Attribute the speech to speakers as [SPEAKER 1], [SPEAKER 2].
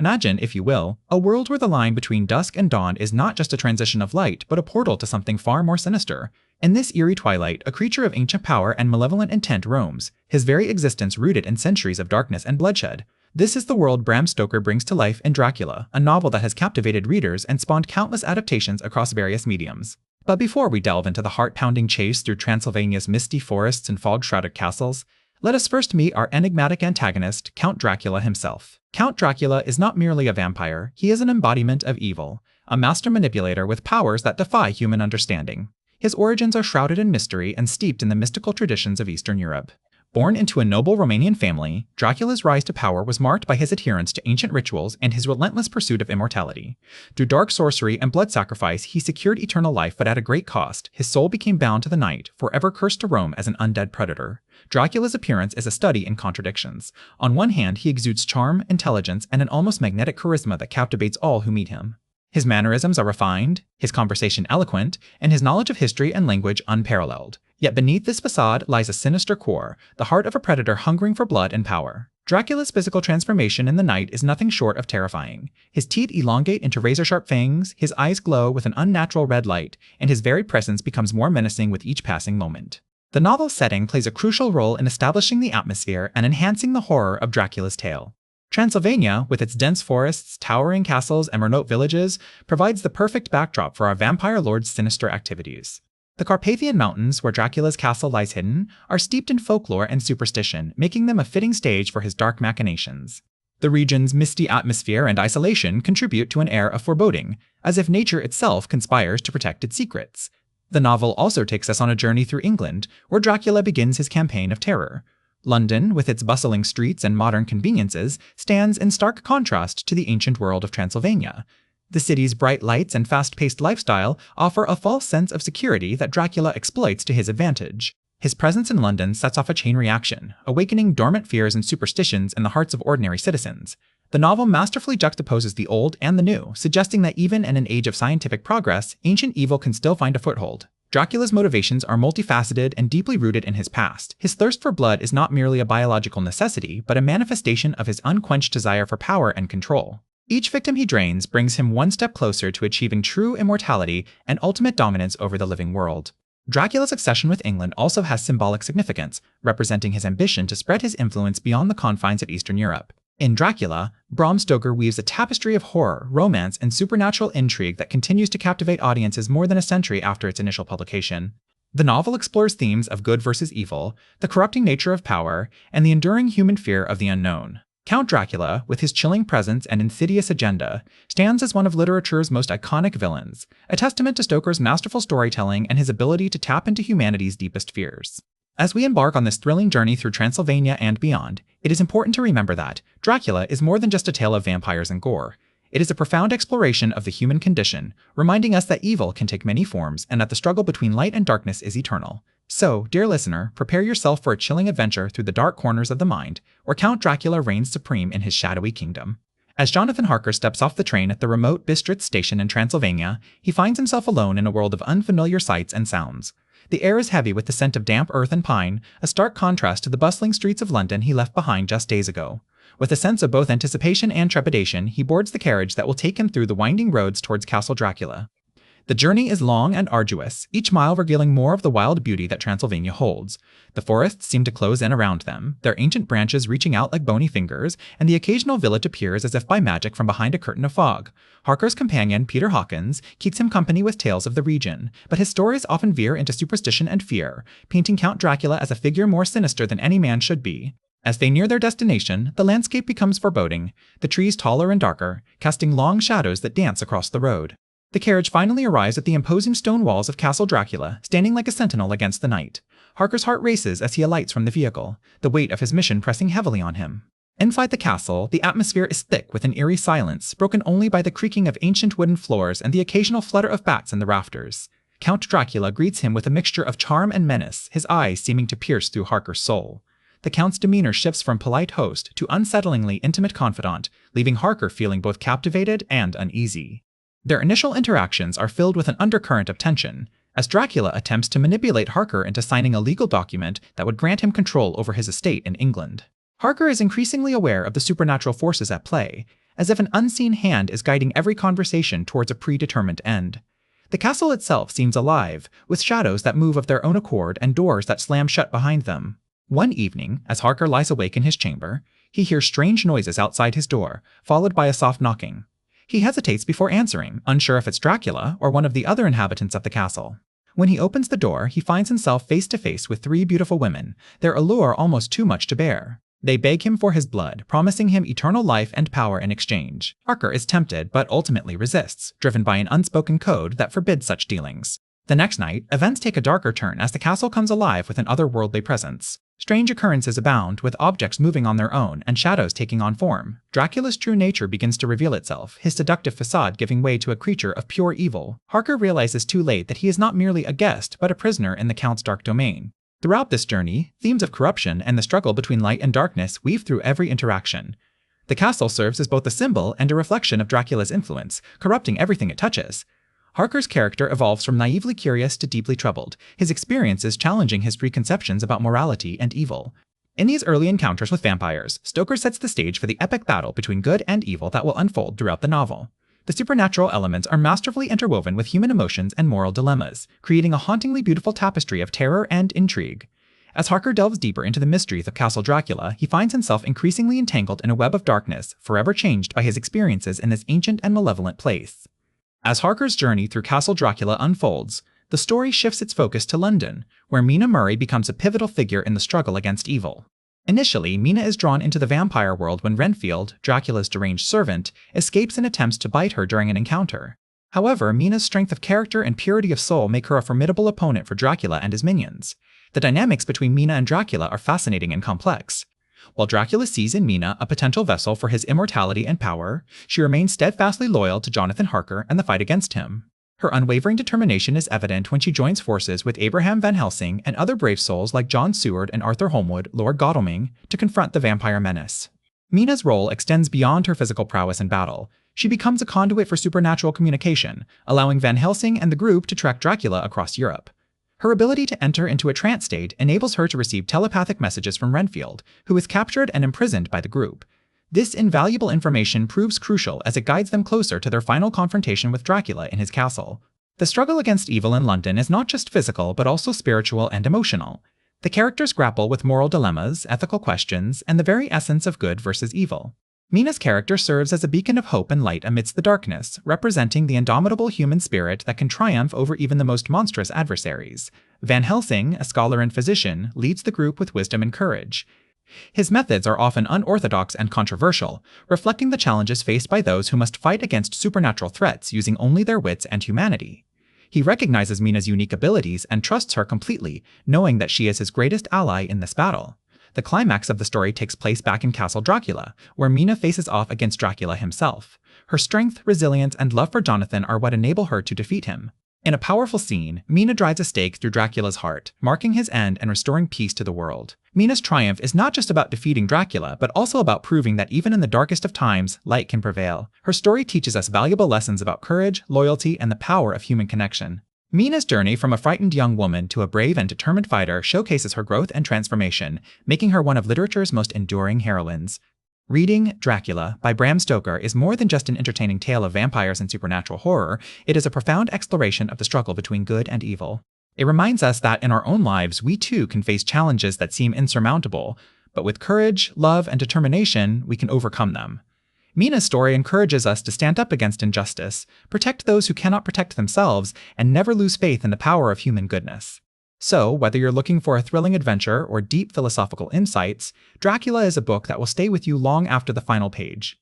[SPEAKER 1] Imagine, if you will, a world where the line between dusk and dawn is not just a transition of light, but a portal to something far more sinister. In this eerie twilight, a creature of ancient power and malevolent intent roams, his very existence rooted in centuries of darkness and bloodshed. This is the world Bram Stoker brings to life in Dracula, a novel that has captivated readers and spawned countless adaptations across various mediums. But before we delve into the heart-pounding chase through Transylvania's misty forests and fog-shrouded castles, let us first meet our enigmatic antagonist, Count Dracula himself. Count Dracula is not merely a vampire, he is an embodiment of evil, a master manipulator with powers that defy human understanding. His origins are shrouded in mystery and steeped in the mystical traditions of Eastern Europe. Born into a noble Romanian family, Dracula's rise to power was marked by his adherence to ancient rituals and his relentless pursuit of immortality. Through dark sorcery and blood sacrifice, he secured eternal life, but at a great cost. His soul became bound to the night, forever cursed to roam as an undead predator. Dracula's appearance is a study in contradictions. On one hand, he exudes charm, intelligence, and an almost magnetic charisma that captivates all who meet him. His mannerisms are refined, his conversation eloquent, and his knowledge of history and language unparalleled. Yet beneath this facade lies a sinister core, the heart of a predator hungering for blood and power. Dracula's physical transformation in the night is nothing short of terrifying. His teeth elongate into razor-sharp fangs, his eyes glow with an unnatural red light, and his very presence becomes more menacing with each passing moment. The novel's setting plays a crucial role in establishing the atmosphere and enhancing the horror of Dracula's tale. Transylvania, with its dense forests, towering castles, and remote villages, provides the perfect backdrop for our vampire lord's sinister activities. The Carpathian Mountains, where Dracula's castle lies hidden, are steeped in folklore and superstition, making them a fitting stage for his dark machinations. The region's misty atmosphere and isolation contribute to an air of foreboding, as if nature itself conspires to protect its secrets. The novel also takes us on a journey through England, where Dracula begins his campaign of terror. London, with its bustling streets and modern conveniences, stands in stark contrast to the ancient world of Transylvania. The city's bright lights and fast-paced lifestyle offer a false sense of security that Dracula exploits to his advantage. His presence in London sets off a chain reaction, awakening dormant fears and superstitions in the hearts of ordinary citizens. The novel masterfully juxtaposes the old and the new, suggesting that even in an age of scientific progress, ancient evil can still find a foothold. Dracula's motivations are multifaceted and deeply rooted in his past. His thirst for blood is not merely a biological necessity, but a manifestation of his unquenched desire for power and control. Each victim he drains brings him one step closer to achieving true immortality and ultimate dominance over the living world. Dracula's obsession with England also has symbolic significance, representing his ambition to spread his influence beyond the confines of Eastern Europe. In Dracula, Bram Stoker weaves a tapestry of horror, romance, and supernatural intrigue that continues to captivate audiences more than a century after its initial publication. The novel explores themes of good versus evil, the corrupting nature of power, and the enduring human fear of the unknown. Count Dracula, with his chilling presence and insidious agenda, stands as one of literature's most iconic villains, a testament to Stoker's masterful storytelling and his ability to tap into humanity's deepest fears. As we embark on this thrilling journey through Transylvania and beyond, it is important to remember that Dracula is more than just a tale of vampires and gore. It is a profound exploration of the human condition, reminding us that evil can take many forms and that the struggle between light and darkness is eternal. So, dear listener, prepare yourself for a chilling adventure through the dark corners of the mind, where Count Dracula reigns supreme in his shadowy kingdom. As Jonathan Harker steps off the train at the remote Bistritz station in Transylvania, he finds himself alone in a world of unfamiliar sights and sounds. The air is heavy with the scent of damp earth and pine, a stark contrast to the bustling streets of London he left behind just days ago. With a sense of both anticipation and trepidation, he boards the carriage that will take him through the winding roads towards Castle Dracula. The journey is long and arduous, each mile revealing more of the wild beauty that Transylvania holds. The forests seem to close in around them, their ancient branches reaching out like bony fingers, and the occasional village appears as if by magic from behind a curtain of fog. Harker's companion, Peter Hawkins, keeps him company with tales of the region, but his stories often veer into superstition and fear, painting Count Dracula as a figure more sinister than any man should be. As they near their destination, the landscape becomes foreboding, the trees taller and darker, casting long shadows that dance across the road. The carriage finally arrives at the imposing stone walls of Castle Dracula, standing like a sentinel against the night. Harker's heart races as he alights from the vehicle, the weight of his mission pressing heavily on him. Inside the castle, the atmosphere is thick with an eerie silence, broken only by the creaking of ancient wooden floors and the occasional flutter of bats in the rafters. Count Dracula greets him with a mixture of charm and menace, his eyes seeming to pierce through Harker's soul. The Count's demeanor shifts from polite host to unsettlingly intimate confidant, leaving Harker feeling both captivated and uneasy. Their initial interactions are filled with an undercurrent of tension, as Dracula attempts to manipulate Harker into signing a legal document that would grant him control over his estate in England. Harker is increasingly aware of the supernatural forces at play, as if an unseen hand is guiding every conversation towards a predetermined end. The castle itself seems alive, with shadows that move of their own accord and doors that slam shut behind them. One evening, as Harker lies awake in his chamber, he hears strange noises outside his door, followed by a soft knocking. He hesitates before answering, unsure if it's Dracula or one of the other inhabitants of the castle. When he opens the door, he finds himself face to face with three beautiful women, their allure almost too much to bear. They beg him for his blood, promising him eternal life and power in exchange. Harker is tempted, but ultimately resists, driven by an unspoken code that forbids such dealings. The next night, events take a darker turn as the castle comes alive with an otherworldly presence. Strange occurrences abound, with objects moving on their own and shadows taking on form. Dracula's true nature begins to reveal itself, his seductive facade giving way to a creature of pure evil. Harker realizes too late that he is not merely a guest, but a prisoner in the Count's dark domain. Throughout this journey, themes of corruption and the struggle between light and darkness weave through every interaction. The castle serves as both a symbol and a reflection of Dracula's influence, corrupting everything it touches. Harker's character evolves from naively curious to deeply troubled, his experiences challenging his preconceptions about morality and evil. In these early encounters with vampires, Stoker sets the stage for the epic battle between good and evil that will unfold throughout the novel. The supernatural elements are masterfully interwoven with human emotions and moral dilemmas, creating a hauntingly beautiful tapestry of terror and intrigue. As Harker delves deeper into the mysteries of Castle Dracula, he finds himself increasingly entangled in a web of darkness, forever changed by his experiences in this ancient and malevolent place. As Harker's journey through Castle Dracula unfolds, the story shifts its focus to London, where Mina Murray becomes a pivotal figure in the struggle against evil. Initially, Mina is drawn into the vampire world when Renfield, Dracula's deranged servant, escapes and attempts to bite her during an encounter. However, Mina's strength of character and purity of soul make her a formidable opponent for Dracula and his minions. The dynamics between Mina and Dracula are fascinating and complex. While Dracula sees in Mina a potential vessel for his immortality and power, she remains steadfastly loyal to Jonathan Harker and the fight against him. Her unwavering determination is evident when she joins forces with Abraham Van Helsing and other brave souls like John Seward and Arthur Holmwood, Lord Godalming, to confront the vampire menace. Mina's role extends beyond her physical prowess in battle. She becomes a conduit for supernatural communication, allowing Van Helsing and the group to track Dracula across Europe. Her ability to enter into a trance state enables her to receive telepathic messages from Renfield, who is captured and imprisoned by the group. This invaluable information proves crucial as it guides them closer to their final confrontation with Dracula in his castle. The struggle against evil in London is not just physical but also spiritual and emotional. The characters grapple with moral dilemmas, ethical questions, and the very essence of good versus evil. Mina's character serves as a beacon of hope and light amidst the darkness, representing the indomitable human spirit that can triumph over even the most monstrous adversaries. Van Helsing, a scholar and physician, leads the group with wisdom and courage. His methods are often unorthodox and controversial, reflecting the challenges faced by those who must fight against supernatural threats using only their wits and humanity. He recognizes Mina's unique abilities and trusts her completely, knowing that she is his greatest ally in this battle. The climax of the story takes place back in Castle Dracula, where Mina faces off against Dracula himself. Her strength, resilience, and love for Jonathan are what enable her to defeat him. In a powerful scene, Mina drives a stake through Dracula's heart, marking his end and restoring peace to the world. Mina's triumph is not just about defeating Dracula, but also about proving that even in the darkest of times, light can prevail. Her story teaches us valuable lessons about courage, loyalty, and the power of human connection. Mina's journey from a frightened young woman to a brave and determined fighter showcases her growth and transformation, making her one of literature's most enduring heroines. Reading Dracula by Bram Stoker is more than just an entertaining tale of vampires and supernatural horror, it is a profound exploration of the struggle between good and evil. It reminds us that in our own lives, we too can face challenges that seem insurmountable, but with courage, love, and determination, we can overcome them. Mina's story encourages us to stand up against injustice, protect those who cannot protect themselves, and never lose faith in the power of human goodness. So, whether you're looking for a thrilling adventure or deep philosophical insights, Dracula is a book that will stay with you long after the final page.